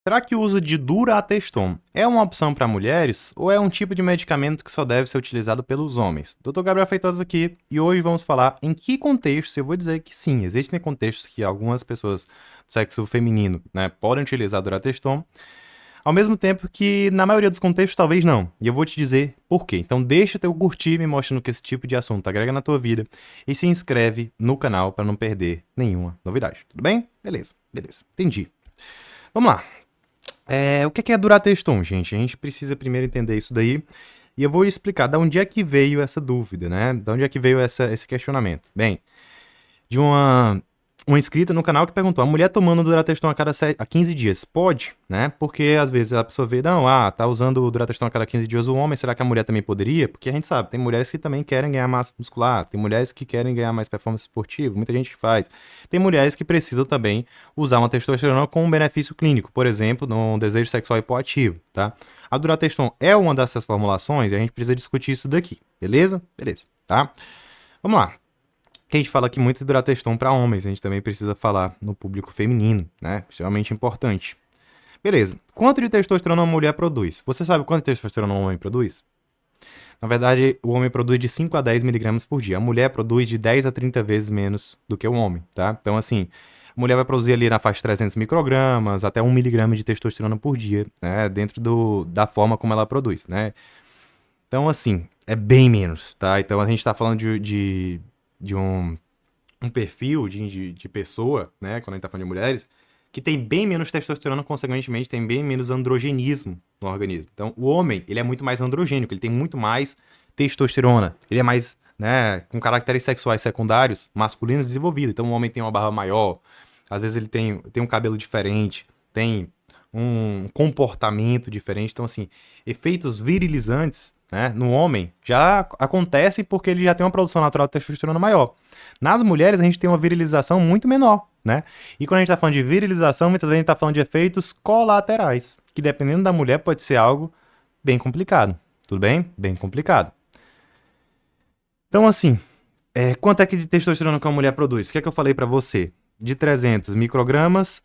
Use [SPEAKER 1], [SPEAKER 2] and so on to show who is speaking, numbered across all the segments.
[SPEAKER 1] Será que o uso de Durateston é uma opção para mulheres ou é um tipo de medicamento que só deve ser utilizado pelos homens? Dr. Gabriel Feitosa aqui e hoje vamos falar em que contextos. Eu vou dizer que sim, existem contextos que algumas pessoas do sexo feminino, podem utilizar Durateston, ao mesmo tempo que na maioria dos contextos talvez não. E eu vou te dizer por quê. Então deixa teu curtir me mostrando que esse tipo de assunto agrega na tua vida e se inscreve no canal para não perder nenhuma novidade. Tudo bem? Beleza. Entendi. Vamos lá. O que é Durateston, gente? A gente precisa primeiro entender isso daí. E eu vou explicar de onde é que veio essa dúvida, né? De onde é que veio esse questionamento. Bem, de uma inscrita no canal que perguntou: a mulher tomando Durateston a 15 dias, pode? Né? Porque às vezes a pessoa vê, não, tá usando o Durateston a cada 15 dias o homem, será que a mulher também poderia? Porque a gente sabe, tem mulheres que também querem ganhar massa muscular, tem mulheres que querem ganhar mais performance esportiva, muita gente faz. Tem mulheres que precisam também usar uma testosterona com um benefício clínico, por exemplo, no desejo sexual hipoativo, tá? A Durateston é uma dessas formulações e a gente precisa discutir isso daqui, beleza? Beleza, tá? Vamos lá. Que a gente fala aqui muito de Durateston para homens, a gente também precisa falar no público feminino, né? Extremamente importante. Beleza. Quanto de testosterona uma mulher produz? Você sabe quanto de testosterona um homem produz? Na verdade, o homem produz de 5 a 10 miligramas por dia. A mulher produz de 10 a 30 vezes menos do que o homem, tá? Então, assim, a mulher vai produzir ali na faixa de 300 microgramas até 1 miligrama de testosterona por dia, né? Dentro da forma como ela produz, né? Então, assim, é bem menos, tá? Então, a gente tá falando de um perfil de pessoa, né, quando a gente tá falando de mulheres, que tem bem menos testosterona, consequentemente tem bem menos androgenismo no organismo. Então, o homem, ele é muito mais androgênico, ele tem muito mais testosterona, ele é mais, né, com caracteres sexuais secundários, masculinos desenvolvidos. Então, o homem tem uma barba maior, às vezes ele tem um cabelo diferente, tem um comportamento diferente. Então, assim, efeitos virilizantes, né, no homem já acontecem porque ele já tem uma produção natural de testosterona maior. Nas mulheres, a gente tem uma virilização muito menor, né? E quando a gente tá falando de virilização, muitas vezes a gente tá falando de efeitos colaterais, que dependendo da mulher pode ser algo bem complicado. Tudo bem? Bem complicado. Então, assim, quanto é que de testosterona que uma mulher produz? O que é que eu falei pra você? De 300 microgramas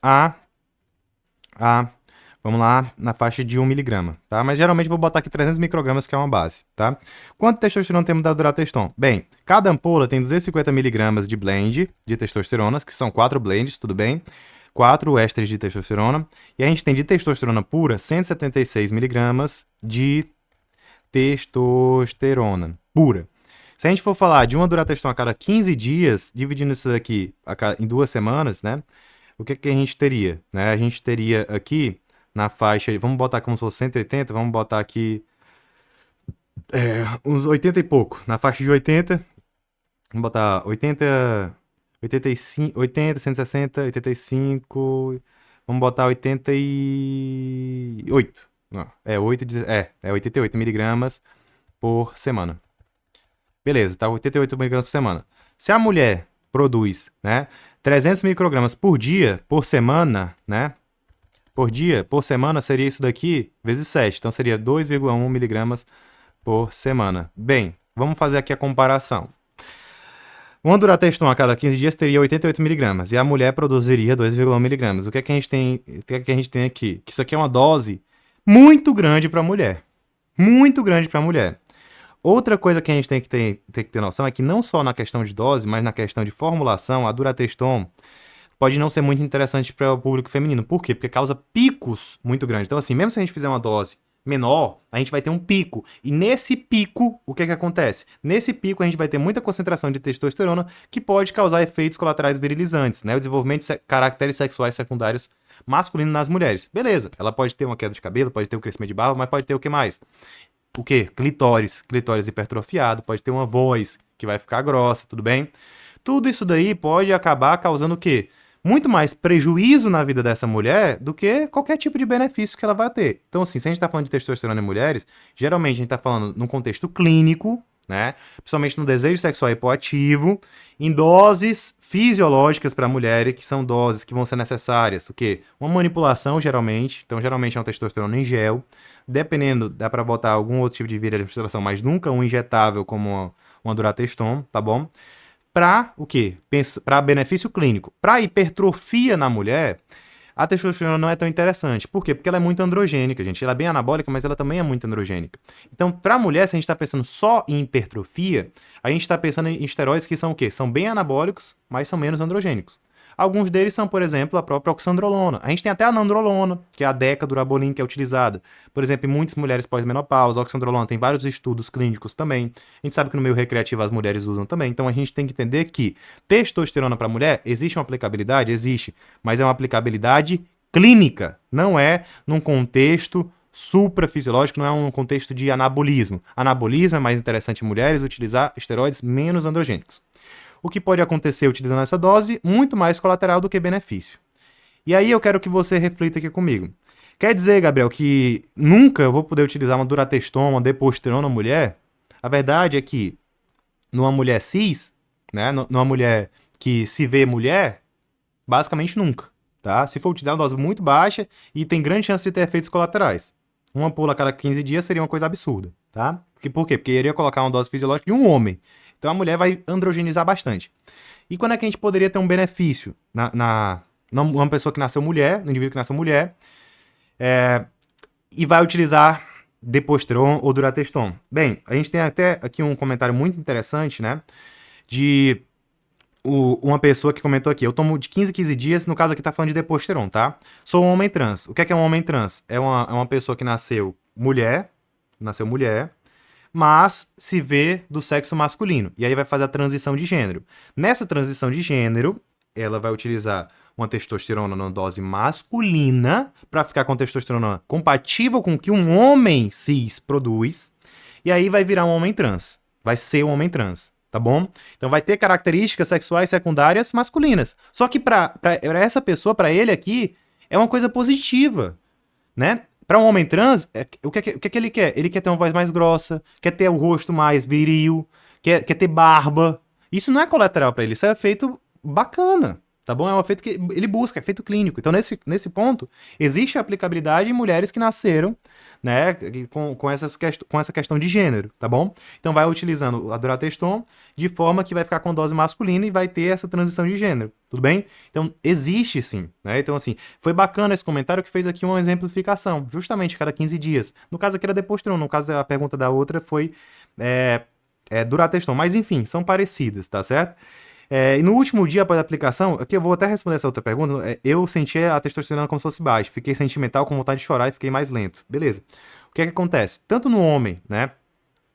[SPEAKER 1] vamos lá, na faixa de 1 miligrama, tá? Mas geralmente vou botar aqui 300 microgramas, que é uma base, tá? Quanto de testosterona temos da Durateston? Bem, cada ampola tem 250 miligramas de blend de testosterona, que são 4 blends, tudo bem? 4 ésteres de testosterona. E a gente tem de testosterona pura 176 miligramas de testosterona pura. Se a gente for falar de uma Durateston a cada 15 dias, dividindo isso daqui em 2 semanas, né? O que a gente teria? Né? A gente teria aqui na faixa, vamos botar como se fosse 180, vamos botar aqui uns 80 e pouco. Na faixa de 80, vamos botar 80, 85, 80, 160, 85, vamos botar 88. Não, 88 miligramas por semana. Beleza, tá 88 miligramas por semana. Se a mulher produz, né, 300 microgramas por dia, por semana, né, por semana seria isso daqui vezes 7. Então seria 2,1 miligramas por semana. Bem, vamos fazer aqui a comparação. Uma Durateston a cada 15 dias teria 88 miligramas e a mulher produziria 2,1 miligramas. O que é que a gente tem, aqui? Que isso aqui é uma dose muito grande para a mulher. Muito grande para a mulher. Outra coisa que a gente tem que ter noção é que não só na questão de dose, mas na questão de formulação, a Durateston pode não ser muito interessante para o público feminino. Por quê? Porque causa picos muito grandes. Então, assim, mesmo se a gente fizer uma dose menor, a gente vai ter um pico. E nesse pico, o que acontece? Nesse pico, a gente vai ter muita concentração de testosterona que pode causar efeitos colaterais virilizantes, né? O desenvolvimento de caracteres sexuais secundários masculinos nas mulheres. Beleza, ela pode ter uma queda de cabelo, pode ter um crescimento de barba, mas pode ter o que mais? O quê? Clitóris hipertrofiado, pode ter uma voz que vai ficar grossa, tudo bem? Tudo isso daí pode acabar causando o quê? Muito mais prejuízo na vida dessa mulher do que qualquer tipo de benefício que ela vai ter. Então, assim, se a gente está falando de testosterona em mulheres, geralmente a gente está falando num contexto clínico, né? Principalmente no desejo sexual hipoativo, em doses fisiológicas para a mulher, que são doses que vão ser necessárias. O quê? Uma manipulação, geralmente. Então, geralmente é uma testosterona em gel. Dependendo, dá para botar algum outro tipo de via de administração, mas nunca um injetável como uma Durateston, tá bom? Para o quê? Para benefício clínico. Para hipertrofia na mulher, a testosterona não é tão interessante. Por quê? Porque ela é muito androgênica, gente. Ela é bem anabólica, mas ela também é muito androgênica. Então, para a mulher, se a gente está pensando só em hipertrofia, a gente está pensando em esteroides que são o quê? São bem anabólicos, mas são menos androgênicos. Alguns deles são, por exemplo, a própria oxandrolona. A gente tem até a nandrolona, que é a decadurabolin, que é utilizada. Por exemplo, em muitas mulheres pós-menopausa, a oxandrolona tem vários estudos clínicos também. A gente sabe que no meio recreativo as mulheres usam também. Então a gente tem que entender que testosterona para mulher, existe uma aplicabilidade? Existe. Mas é uma aplicabilidade clínica. Não é num contexto suprafisiológico, não é um contexto de anabolismo. Anabolismo é mais interessante em mulheres utilizar esteroides menos androgênicos. O que pode acontecer utilizando essa dose? Muito mais colateral do que benefício. E aí eu quero que você reflita aqui comigo. Quer dizer, Gabriel, que nunca eu vou poder utilizar uma durateston, uma deposterona na mulher? A verdade é que numa mulher cis, né, numa mulher que se vê mulher, basicamente nunca, tá? Se for utilizar uma dose muito baixa e tem grande chance de ter efeitos colaterais. Uma ampola a cada 15 dias seria uma coisa absurda, tá? Por quê? Porque iria colocar uma dose fisiológica de um homem. Então a mulher vai androgenizar bastante. E quando é que a gente poderia ter um benefício numa pessoa que nasceu mulher, no indivíduo que nasceu mulher, e vai utilizar deposteron ou durateston? Bem, a gente tem até aqui um comentário muito interessante, né? De uma pessoa que comentou aqui. Eu tomo de 15 a 15 dias, no caso aqui tá falando de deposteron, tá? Sou um homem trans. O que é um homem trans? É uma pessoa que nasceu mulher, mas se vê do sexo masculino. E aí vai fazer a transição de gênero. Nessa transição de gênero, ela vai utilizar uma testosterona numa dose masculina para ficar com testosterona compatível com o que um homem cis produz. E aí vai virar um homem trans. Vai ser um homem trans, tá bom? Então vai ter características sexuais secundárias masculinas. Só que para essa pessoa, para ele aqui, é uma coisa positiva, né? Para um homem trans, o que ele quer? Ele quer ter uma voz mais grossa, quer ter o rosto mais viril, quer ter barba. Isso não é colateral para ele, isso é efeito bacana, tá bom? É um efeito que ele busca, é efeito clínico. Então, nesse ponto, existe aplicabilidade em mulheres que nasceram, né, com essa questão de gênero, tá bom? Então, vai utilizando a durateston de forma que vai ficar com dose masculina e vai ter essa transição de gênero, tudo bem? Então, existe sim, né? Então, assim, foi bacana esse comentário que fez aqui uma exemplificação, justamente cada 15 dias. No caso aqui era deposteron, no caso a pergunta da outra foi durateston, mas enfim, são parecidas, tá certo? E no último dia após a aplicação, aqui eu vou até responder essa outra pergunta, eu senti a testosterona como se fosse baixa, fiquei sentimental, com vontade de chorar e fiquei mais lento. Beleza. O que é que acontece? Tanto no homem, né,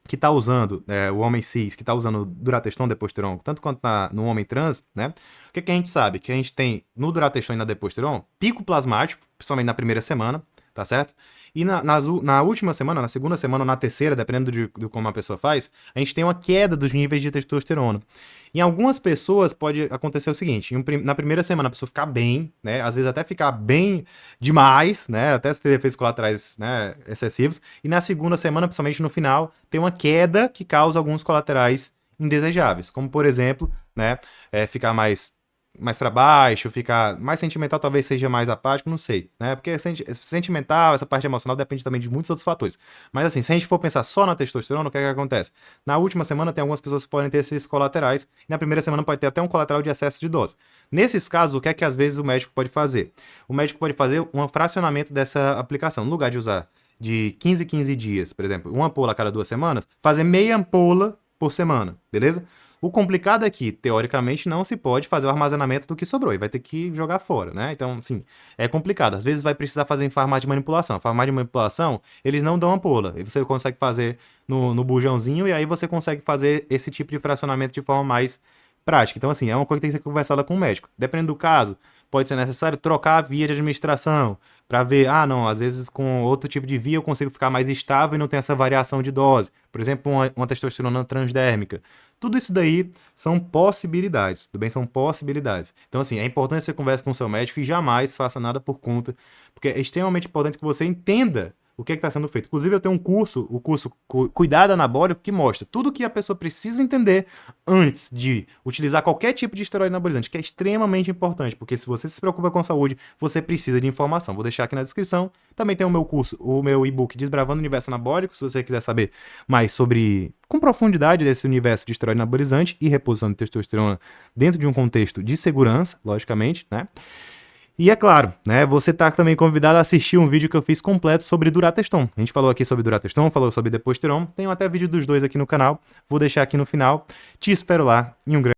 [SPEAKER 1] que tá usando, o homem cis, que tá usando durateston, deposteron, tanto quanto no homem trans, né, o que é que a gente sabe? Que a gente tem no durateston e na deposteron, pico plasmático, principalmente na primeira semana, tá certo? E na última semana, na segunda semana ou na terceira, dependendo de como a pessoa faz, a gente tem uma queda dos níveis de testosterona. Em algumas pessoas pode acontecer o seguinte, na primeira semana a pessoa ficar bem, né, às vezes até ficar bem demais, né, até ter efeitos colaterais, né, excessivos, e na segunda semana, principalmente no final, tem uma queda que causa alguns colaterais indesejáveis, como por exemplo, né, ficar mais para baixo, ficar mais sentimental, talvez seja mais apático, não sei, né? Porque sentimental, essa parte emocional depende também de muitos outros fatores. Mas assim, se a gente for pensar só na testosterona, o que é que acontece? Na última semana tem algumas pessoas que podem ter esses colaterais, e na primeira semana pode ter até um colateral de excesso de dose. Nesses casos, o que é que às vezes o médico pode fazer? O médico pode fazer um fracionamento dessa aplicação. No lugar de usar de 15 em 15 dias, por exemplo, uma ampola a cada 2 semanas, fazer meia ampola por semana, beleza? O complicado é que, teoricamente, não se pode fazer o armazenamento do que sobrou e vai ter que jogar fora, né? Então, assim, é complicado. Às vezes vai precisar fazer em farmácia de manipulação. Farmácia de manipulação, eles não dão ampola. E você consegue fazer no bujãozinho e aí você consegue fazer esse tipo de fracionamento de forma mais prática. Então, assim, é uma coisa que tem que ser conversada com o médico. Dependendo do caso, pode ser necessário trocar a via de administração para ver, não, às vezes com outro tipo de via eu consigo ficar mais estável e não tem essa variação de dose. Por exemplo, uma testosterona transdérmica. Tudo isso daí são possibilidades, tudo bem? São possibilidades. Então, assim, é importante que você converse com o seu médico e jamais faça nada por conta, porque é extremamente importante que você entenda o que está sendo feito. Inclusive, eu tenho o curso Cuidado Anabólico, que mostra tudo o que a pessoa precisa entender antes de utilizar qualquer tipo de esteroide anabolizante, que é extremamente importante, porque se você se preocupa com a saúde, você precisa de informação. Vou deixar aqui na descrição. Também tem o meu curso, o meu e-book Desbravando o Universo Anabólico, se você quiser saber mais sobre, com profundidade, desse universo de esteroide anabolizante e reposição de testosterona dentro de um contexto de segurança, logicamente, né? E é claro, né, você tá também convidado a assistir um vídeo que eu fiz completo sobre Durateston. A gente falou aqui sobre Durateston, falou sobre Deposteron, tem até vídeo dos dois aqui no canal, vou deixar aqui no final. Te espero lá e um grande